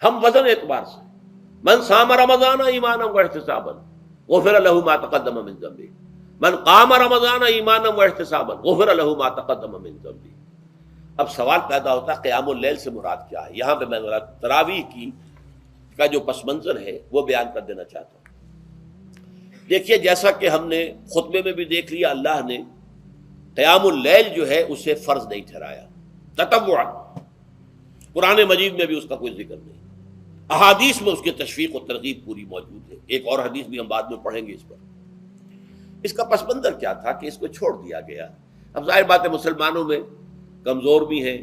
ہم وزن اعتبار سے من صام رمضان ایمانا واحتسابا غفر له ما تقدم من ذنبه، من قام رمضان ایمانا واحتسابا غفر له ما تقدم من ذنبه۔ اب سوال پیدا ہوتا ہے قیام اللیل سے مراد کیا ہے؟ یہاں پہ میں تراویح کی کا جو پس منظر ہے وہ بیان کر دینا چاہتا ہوں۔ دیکھیے جیسا کہ ہم نے خطبے میں بھی دیکھ لیا، اللہ نے قیام اللیل جو ہے اسے فرض نہیں ٹھہرایا تطوعا، قرآن مجید میں بھی اس کا کوئی ذکر نہیں، احادیث میں اس کی تشویق و ترغیب پوری موجود ہے۔ ایک اور حدیث بھی ہم بعد میں پڑھیں گے اس پر۔ اس کا پس منظر کیا تھا کہ اس کو چھوڑ دیا گیا۔ اب ظاہر بات ہے مسلمانوں میں کمزور بھی ہیں،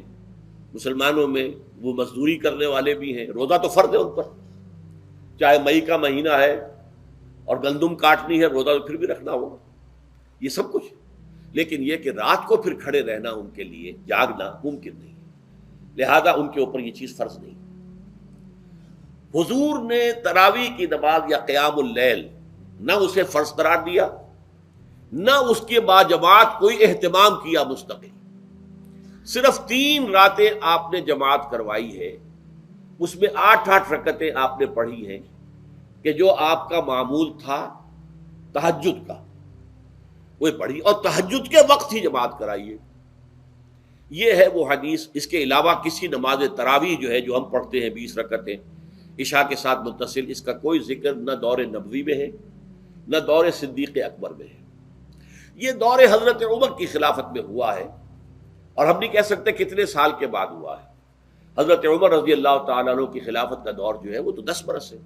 مسلمانوں میں وہ مزدوری کرنے والے بھی ہیں، روزہ تو فرض ہے ان پر، چاہے مئی کا مہینہ ہے اور گندم کاٹنی ہے، روزہ تو پھر بھی رکھنا ہوگا، یہ سب کچھ، لیکن یہ کہ رات کو پھر کھڑے رہنا ان کے لیے جاگنا ممکن نہیں، لہذا ان کے اوپر یہ چیز فرض نہیں۔ حضور نے تراویح کی نماز یا قیام اللیل نہ اسے فرض قرار دیا، نہ اس کے بعد جماعت کوئی اہتمام کیا مستقل، صرف 3 راتیں آپ نے جماعت کروائی ہے، اس میں 8 رکعتیں آپ نے پڑھی ہیں کہ جو آپ کا معمول تھا تہجد کا وہ پڑھی، اور تہجد کے وقت ہی جماعت کرائیے۔ یہ ہے وہ حدیث۔ اس کے علاوہ کسی نماز تراویح جو ہے جو ہم پڑھتے ہیں 20 رکعتیں عشاء کے ساتھ متصل، اس کا کوئی ذکر نہ دور نبوی میں ہے نہ دور صدیق اکبر میں ہے۔ یہ دور حضرت عمر کی خلافت میں ہوا ہے، اور ہم نہیں کہہ سکتے کتنے سال کے بعد ہوا ہے۔ حضرت عمر رضی اللہ تعالیٰ عنہ کی خلافت کا دور جو ہے وہ تو 10 برس ہے،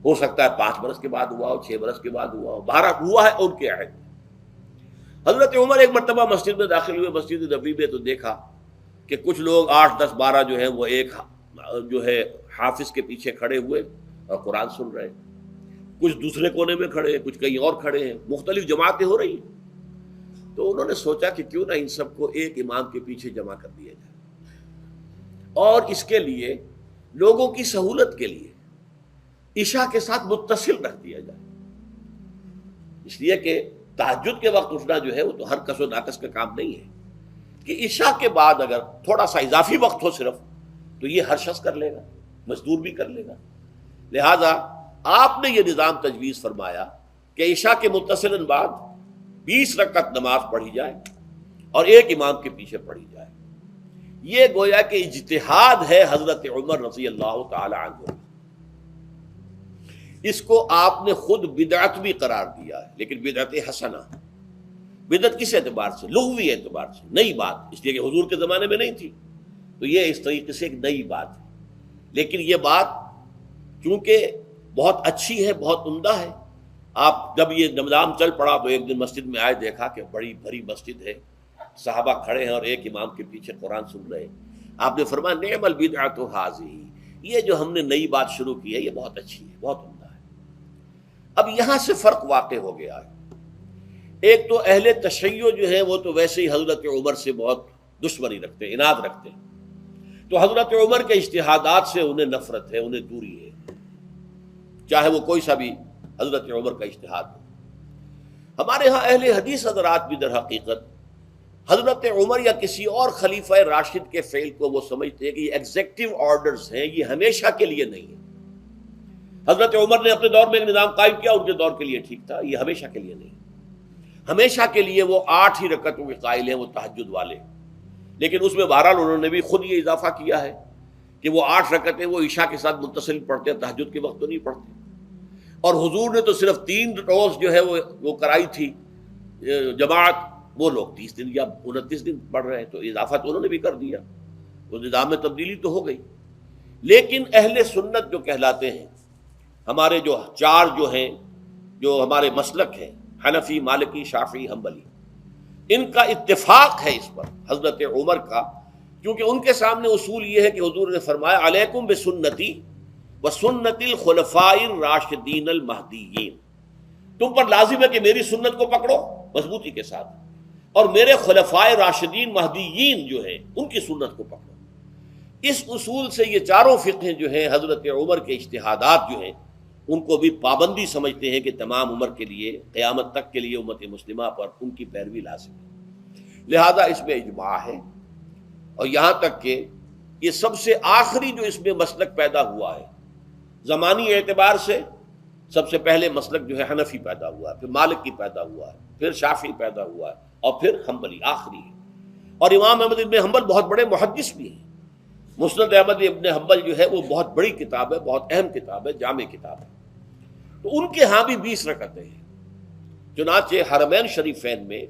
ہو سکتا ہے 5 برس کے بعد ہوا ہو، 6 برس کے بعد ہوا ہو، 12 ہوا ہے ان کے عہد میں۔ حضرت عمر ایک مرتبہ مسجد میں داخل ہوئے، مسجد نبوی میں، تو دیکھا کہ کچھ لوگ 8 10 12 جو ہیں وہ ایک جو ہے حافظ کے پیچھے کھڑے ہوئے اور قرآن سن رہے ہیں، کچھ دوسرے کونے میں کھڑے ہیں، کچھ کہیں اور کھڑے ہیں، مختلف جماعتیں ہو رہی ہیں۔ تو انہوں نے سوچا کہ کیوں نہ ان سب کو ایک امام کے پیچھے جمع کر دیا جائے، اور اس کے لیے لوگوں کی سہولت کے لیے عشاء کے ساتھ متصل رکھ دیا جائے، اس لیے کہ تہجد کے وقت اٹھنا جو ہے وہ تو ہر کس و ناقص کا کام نہیں ہے، کہ عشاء کے بعد اگر تھوڑا سا اضافی وقت ہو صرف تو یہ ہر شخص کر لے گا، مزدور بھی کر لے گا۔ لہذا آپ نے یہ نظام تجویز فرمایا کہ عشاء کے متصلاً بعد 20 رکعت نماز پڑھی جائے اور ایک امام کے پیچھے پڑھی جائے۔ یہ گویا کہ اجتہاد ہے حضرت عمر رضی اللہ تعالی عنہ، اس کو آپ نے خود بدعت بھی قرار دیا ہے، لیکن بدعت حسنہ۔ بدعت کس اعتبار سے؟ لغوی اعتبار سے، نئی بات، اس لیے کہ حضور کے زمانے میں نہیں تھی، تو یہ اس طریقے سے ایک نئی بات ہے، لیکن یہ بات چونکہ بہت اچھی ہے، بہت عمدہ ہے۔ آپ جب یہ نظام چل پڑا تو ایک دن مسجد میں آئے، دیکھا کہ بڑی بھری مسجد ہے، صحابہ کھڑے ہیں اور ایک امام کے پیچھے قرآن سن رہے ہیں۔ آپ نے فرمایا نعم البدعۃ ھذہ، یہ جو ہم نے نئی بات شروع کی ہے یہ بہت اچھی ہے، بہت عمدہ ہے۔ اب یہاں سے فرق واقع ہو گیا ہے۔ ایک تو اہل تشیع جو ہے وہ تو ویسے ہی حضرت عمر سے بہت دشمنی رکھتے ہیں، عناد رکھتے ہیں، تو حضرت عمر کے اجتہادات سے انہیں نفرت ہے، انہیں دوری ہے، چاہے وہ کوئی سا بھی حضرت عمر کا اجتہاد ہو۔ ہمارے ہاں اہل حدیث حضرات بھی در حقیقت حضرت عمر یا کسی اور خلیفہ راشد کے فعل کو وہ سمجھتے ہیں کہ یہ ایگزیکٹو آرڈرز ہیں، یہ ہمیشہ کے لیے نہیں ہے۔ حضرت عمر نے اپنے دور میں ایک نظام قائم کیا، ان کے دور کے لیے ٹھیک تھا، یہ ہمیشہ کے لیے نہیں۔ ہمیشہ کے لیے وہ 8 ہی رکعتوں کے قائل ہیں، وہ تہجد والے، لیکن اس میں بہرحال انہوں نے بھی خود یہ اضافہ کیا ہے کہ وہ 8 رکعتیں وہ عشاء کے ساتھ متصل پڑھتے ہیں، تہجد کے وقت تو نہیں پڑھتے۔ اور حضور نے تو صرف 3 روز جو ہے وہ کرائی تھی جماعت، وہ لوگ 30 دن یا 29 دن پڑھ رہے ہیں، تو اضافہ تو انہوں نے بھی کر دیا، تو نظام میں تبدیلی تو ہو گئی۔ لیکن اہل سنت جو کہلاتے ہیں، ہمارے جو 4 جو ہیں، جو ہمارے مسلک ہیں، حنفی، مالکی، شافعی، حنبلی، ان کا اتفاق ہے اس پر حضرت عمر کا، کیونکہ ان کے سامنے اصول یہ ہے کہ حضور نے فرمایا علیکم بسنتی وسنت الخلفاء الراشدین المہدیین، تم پر لازم ہے کہ میری سنت کو پکڑو مضبوطی کے ساتھ، اور میرے خلفائے راشدین مہدیین جو ہیں ان کی سنت کو پکڑو۔ اس اصول سے یہ چاروں فقہیں جو ہیں حضرت عمر کے اجتہادات جو ہیں ان کو بھی پابندی سمجھتے ہیں کہ تمام عمر کے لیے، قیامت تک کے لیے امت مسلمہ پر ان کی پیروی لازم ہے، لہذا اس میں اجماع ہے۔ اور یہاں تک کہ یہ سب سے آخری جو اس میں مسلک پیدا ہوا ہے زمانی اعتبار سے، سب سے پہلے مسلک جو ہے حنفی پیدا ہوا ہے، پھر مالکی پیدا ہوا ہے، پھر شافعی پیدا ہوا ہے، اور پھر حنبلی آخری ہے۔ اور امام احمد ابن حنبل بہت بڑے محدث بھی ہیں۔ مسند احمد ابن حنبل جو ہے وہ بہت بڑی کتاب ہے، بہت اہم کتاب ہے، جامع کتاب ہے۔ تو ان کے ہاں بھی 20 رکعتیں ہیں۔ چنانچہ حرمین شریفین میں،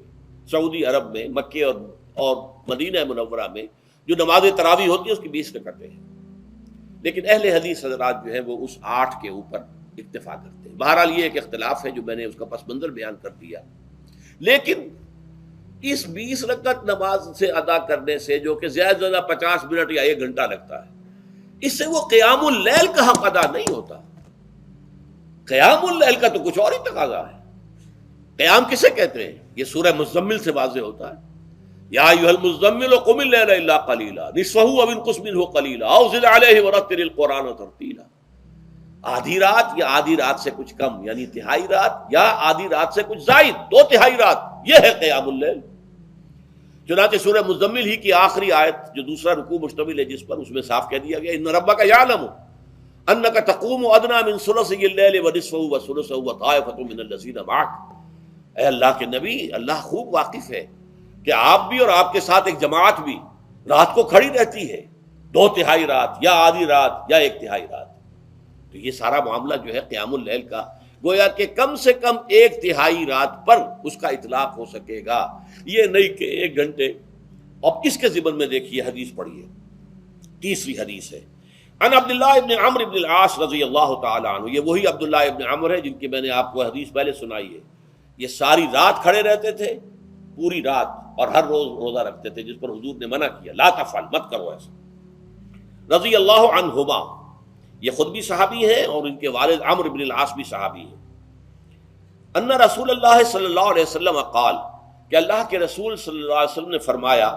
سعودی عرب میں، مکے اور مدینہ منورہ میں جو نماز تراویح ہوتی ہے اس کی 20 رکعتیں ہیں، لیکن اہل حدیث حضرات جو ہیں وہ اس 8 کے اوپر اکتفا کرتے ہیں۔ بہرحال یہ ایک اختلاف ہے جو میں نے اس کا پس منظر بیان کر دیا۔ لیکن اس 20 رکعت نماز سے ادا کرنے سے، جو کہ زیادہ سے زیادہ 50 منٹ یا 1 گھنٹہ لگتا ہے، اس سے وہ قیام اللیل کا حق ادا نہیں ہوتا۔ قیام اللیل کا تو کچھ اور ہی تقاضا ہے۔ قیام کسے کہتے ہیں؟ یہ سورہ مزمل سے واضح ہوتا ہے۔ یا ایھا المزمل قم اللیل الا قلیلا نصفہ او انقص منہ قلیلا او زد علیہ ورتل القرآن ترتیلا۔ آدھی رات یا آدھی رات سے کچھ کم، یعنی تہائی رات، یا آدھی رات سے کچھ زائد، 2/3 رات، یہ ہے قیام اللیل۔ چنانچہ سورہ مزمل ہی کی آخری آیت جو دوسرا رکوع مشتمل ہے جس پر، اس میں صاف کہہ دیا گیا ان ربک یعلم انک تقوم ادنی من ثلثی اللیل ونصفہ وثلثہ وطائفۃ من الذین معک۔ اے اللہ کے نبی، اللہ خوب واقف ہے کہ آپ بھی اور آپ کے ساتھ ایک جماعت بھی رات کو کھڑی رہتی ہے، 2/3 رات یا آدھی رات یا 1/3 رات۔ تو یہ سارا معاملہ جو ہے قیام اللیل کا، گویا کہ کم سے کم 1/3 رات پر اس کا اطلاق ہو سکے گا، یہ نہیں کہ 1 گھنٹے۔ اب اس کے ضمن میں دیکھیے حدیث پڑھیے، تیسری حدیث ہے ان عبداللہ ابن عمرو ابن العاص رضی اللہ تعالی عنہ۔ یہ وہی عبداللہ ابن عمرو ہے جن کی میں نے آپ کو حدیث پہلے سنائی ہے۔ یہ ساری رات کھڑے رہتے تھے، پوری رات، اور ہر روز روزہ رکھتے تھے، جس پر حضور نے منع کیا، لا تفعل، مت کرو ایسا۔ رضی اللہ عنہما، یہ خود بھی صحابی ہیں اور ان کے والد عمرو بن العاص بھی صحابی ہیں۔ ان رسول اللہ صلی اللہ علیہ وسلم قال، کہ اللہ کے رسول صلی اللہ علیہ وسلم نے فرمایا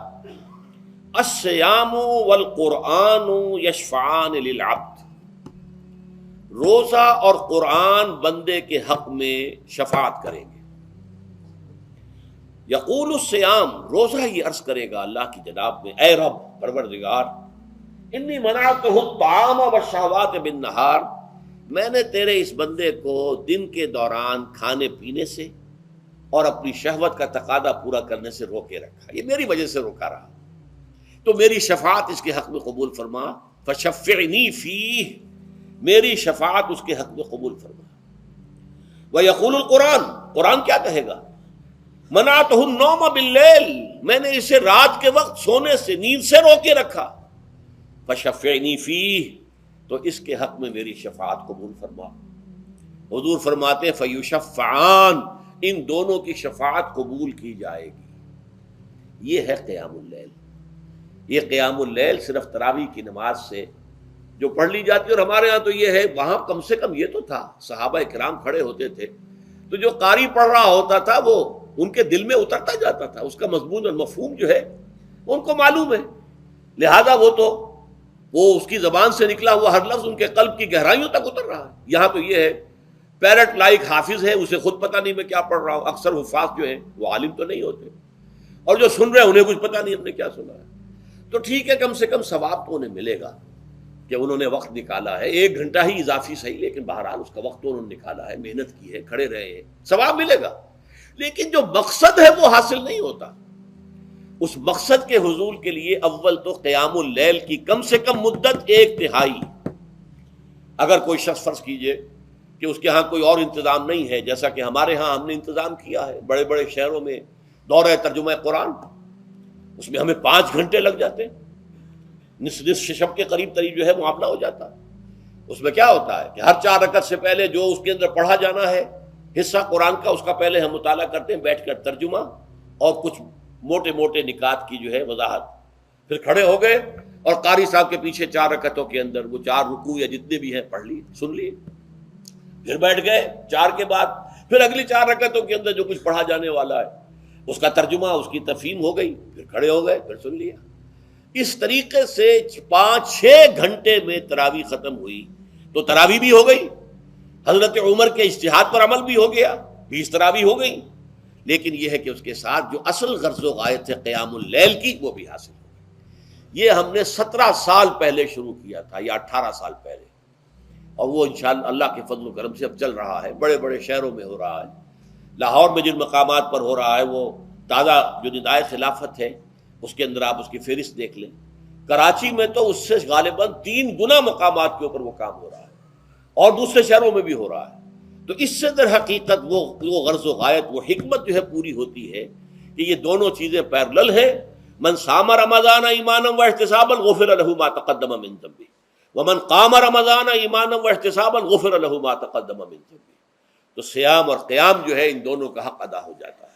الصیام والقرآن یشفعان للعبد، روزہ اور قرآن بندے کے حق میں شفاعت کریں گے۔ یقول الصیام، روزہ یہ عرض کرے گا اللہ کی جناب میں، اے رب پروردگار، انی منعتہ الطعام والشہوات بالنہار، میں نے تیرے اس بندے کو دن کے دوران کھانے پینے سے اور اپنی شہوت کا تقاضا پورا کرنے سے روکے رکھا، یہ میری وجہ سے روکا رہا، تو میری شفاعت اس کے حق میں قبول فرما، فشفعنی فیہ، میری شفاعت اس کے حق میں قبول فرما۔ ویقول القرآن، قرآن کیا کہے گا؟ منعتہ النوم باللیل، میں نے اسے رات کے وقت سونے سے، نیند سے روکے رکھا، فشفعنی فیہ، تو اس کے حق میں میری شفاعت قبول فرما۔ حضور فرماتے ہیں فیشفعان، ان دونوں کی شفاعت قبول کی جائے گی۔ یہ ہے قیام اللیل۔ یہ قیام اللیل صرف تراویح کی نماز سے جو پڑھ لی جاتی ہے، اور ہمارے ہاں تو یہ ہے، وہاں کم سے کم یہ تو تھا، صحابہ کرام کھڑے ہوتے تھے تو جو قاری پڑھ رہا ہوتا تھا وہ ان کے دل میں اترتا جاتا تھا، اس کا مضمون اور مفہوم جو ہے ان کو معلوم ہے، لہذا وہ اس کی زبان سے نکلا ہوا ہر لفظ ان کے قلب کی گہرائیوں تک اتر رہا ہے۔ یہاں تو یہ ہے پیرٹ لائک حافظ ہے، اسے خود پتہ نہیں میں کیا پڑھ رہا ہوں۔ اکثر حفاظ جو ہیں وہ عالم تو نہیں ہوتے، اور جو سن رہے ہیں انہیں کچھ پتہ نہیں ہم نے کیا سنا ہے۔ تو ٹھیک ہے، کم سے کم ثواب تو انہیں ملے گا کہ انہوں نے وقت نکالا ہے، 1 گھنٹہ ہی اضافی صحیح، لیکن بہرحال اس کا وقت تو انہوں نے نکالا ہے، محنت کی ہے، کھڑے رہے ہیں، ثواب ملے گا۔ لیکن جو مقصد ہے وہ حاصل نہیں ہوتا۔ اس مقصد کے حصول کے لیے اول تو قیام اللیل کی کم سے کم مدت 1/3۔ اگر کوئی شخص فرض کیجئے کہ اس کے ہاں کوئی اور انتظام نہیں ہے، جیسا کہ ہمارے ہاں ہم نے انتظام کیا ہے، بڑے بڑے شہروں میں دورہ ترجمہ قرآن، اس میں ہمیں 5 گھنٹے لگ جاتے ہیں، نصف شب کے قریب تری جو ہے معاملہ ہو جاتا ہے۔ اس میں کیا ہوتا ہے کہ ہر 4 رکعت سے پہلے جو اس کے اندر پڑھا جانا ہے حصہ قرآن کا، اس کا پہلے ہم مطالعہ کرتے ہیں بیٹھ کر، ترجمہ اور کچھ موٹے موٹے نکات کی جو ہے وضاحت، پھر کھڑے ہو گئے اور قاری صاحب کے پیچھے 4 رکعتوں کے اندر وہ 4 رکوع یا جتنے بھی ہیں پڑھ لی، سن لیے، پھر بیٹھ گئے 4 کے بعد پھر اگلی 4 رکعتوں کے اندر جو کچھ پڑھا جانے والا ہے اس کا ترجمہ، اس کی تفہیم ہو گئی، پھر کھڑے ہو گئے، پھر سن لیا۔ اس طریقے سے 5-6 گھنٹے میں تراویح ختم ہوئی، تو تراویح بھی ہو گئی، حضرت عمر کے اجتہاد پر عمل بھی ہو گیا، 20 تراویح ہو گئی، لیکن یہ ہے کہ اس کے ساتھ جو اصل غرض و غایت ہے قیام اللیل کی وہ بھی حاصل ہو گئی۔ یہ ہم نے 17 سال پہلے شروع کیا تھا یا 18 سال پہلے، اور وہ انشاءاللہ اللہ کے فضل و کرم سے اب چل رہا ہے، بڑے بڑے شہروں میں ہو رہا ہے۔ لاہور میں جن مقامات پر ہو رہا ہے وہ تازہ جو ندائے خلافت ہے اس کے اندر آپ اس کی فہرست دیکھ لیں۔ کراچی میں تو اس سے غالباً 3 گنا مقامات کے اوپر وہ کام ہو رہا ہے، اور دوسرے شہروں میں بھی ہو رہا ہے۔ تو اس سے در حقیقت وہ غرض و غایت، وہ حکمت جو ہے پوری ہوتی ہے کہ یہ دونوں چیزیں پیرلل ہیں۔ من صام رمضان ایمانا واحتسابا غفر له ما تقدم من ذنبه ومن قام رمضان ایمانا واحتسابا غفر له ما تقدم من ذنبه۔ تو صیام اور قیام جو ہے ان دونوں کا حق ادا ہو جاتا ہے۔